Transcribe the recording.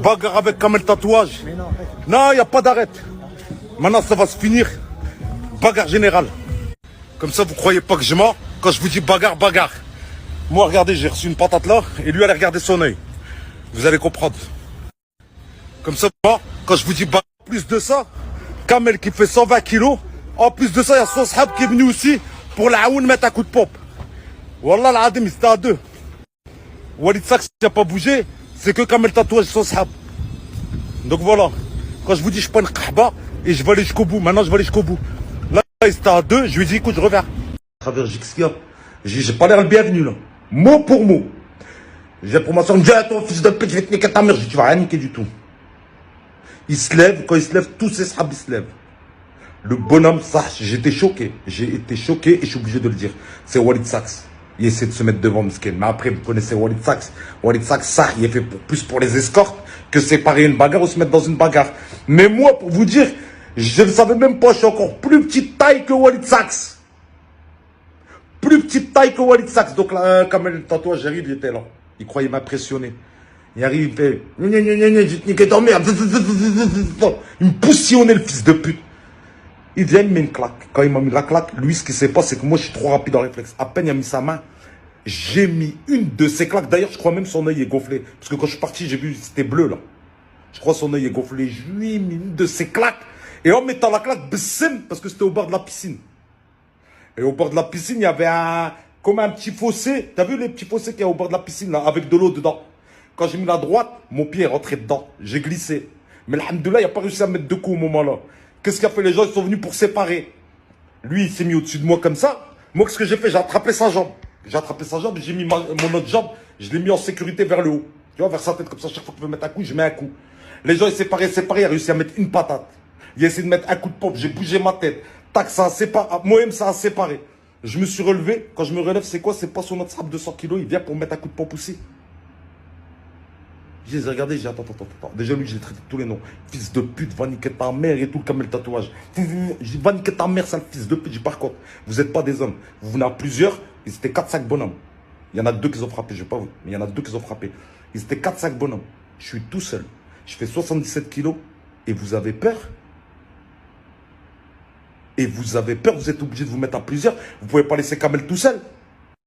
Bagarre avec Kamel Tatouage. Non, il n'y a pas d'arrêt. Maintenant, ça va se finir. Bagarre générale. Comme ça, vous croyez pas que je mens quand je vous dis bagarre, bagarre. Moi, regardez, j'ai reçu une patate là, et lui, allez regarder son œil. Vous allez comprendre. Comme ça, moi, quand je vous dis bagarre, en plus de ça, Kamel qui fait 120 kilos, en plus de ça, il y a son sahab qui est venu aussi pour la Aoun mettre un coup de pompe. Wallah, l'Adim, il était à deux. Walid Saks qui n'a pas bougé, c'est que Kamel Tatouage son sahab. Donc voilà, quand je vous dis je prends une kahba et je vais aller jusqu'au bout, maintenant je vais aller jusqu'au bout. Là, il était à deux, je lui ai dit écoute, je reviens. À travers Jixia, j'ai pas l'air le bienvenu là, mot pour mot. J'ai pour ma soeur, me dit ton fils de pute, je vais te niquer ta mère. Je dis tu vas rien niquer du tout. Il se lève, quand il se lève, tous ses sahabs ils se lèvent. Le bonhomme, ça, j'étais choqué. J'ai été choqué et je suis obligé de le dire. C'est Walid Saks. Il essaie de se mettre devant Msken. Mais après, vous connaissez Walid Saks. Walid Saks, ça, il est fait plus pour les escortes que séparer une bagarre ou se mettre dans une bagarre. Mais moi, pour vous dire, je ne savais même pas, je suis encore plus petite taille que Walid Saks. Plus petite taille que Walid Saks. Donc là, quand même, le tatouage, j'arrive, il était là. Il croyait m'impressionner. Il arrive, il fait, je vais te niquer ta mère. Il me poussillonnait, le fils de pute. Il vient, il me met une claque. Quand il m'a mis la claque, lui, ce qui s'est passé, c'est que moi, je suis trop rapide en réflexe. À peine il a mis sa main, j'ai mis une de ses claques. D'ailleurs, je crois même son œil est gonflé. Parce que quand je suis parti, j'ai vu, c'était bleu, là. Je crois son œil est gonflé. Je lui ai mis une de ses claques. Et en mettant la claque, bessem, parce que c'était au bord de la piscine. Et au bord de la piscine, il y avait comme un petit fossé. T'as vu les petits fossés qu'il y a au bord de la piscine, là, avec de l'eau dedans? Quand j'ai mis la droite, mon pied est rentré dedans. J'ai glissé. Mais alhamdoulilah, il n'a pas réussi à mettre deux coups au moment-là. Qu'est-ce qu'a fait les gens? Ils sont venus pour séparer. Lui, il s'est mis au-dessus de moi comme ça. Moi, qu'est-ce que j'ai fait? J'ai attrapé sa jambe. J'ai attrapé sa jambe, j'ai mis mon autre jambe, je l'ai mis en sécurité vers le haut. Tu vois, vers sa tête, comme ça, chaque fois qu'il veut mettre un coup, je mets un coup. Les gens, ils séparé, il a réussi à mettre une patate. Il a essayé de mettre un coup de pompe, j'ai bougé ma tête. Tac, ça a séparé. Moi-même, ça a séparé. Je me suis relevé. Quand je me relève, c'est quoi? C'est pas son autre sahab de 100 kilos, il vient pour mettre un coup de pompe aussi. Je les ai regardés, j'ai dit attends. Déjà, lui, je l'ai traité de tous les noms. Fils de pute, va niquer ta mère et tout le Kamel Tatouage. Je dis, va niquer ta mère, sale fils de pute. Je dis, par contre, vous n'êtes pas des hommes. Vous venez à plusieurs, ils étaient 4-5 bonhommes. Il y en a deux qui ont frappé, je ne vais pas vous. Mais il y en a deux qui ont frappé. Ils étaient 4-5 bonhommes. Je suis tout seul. Je fais 77 kilos et vous avez peur. Et vous avez peur, vous êtes obligé de vous mettre à plusieurs. Vous ne pouvez pas laisser Kamel tout seul.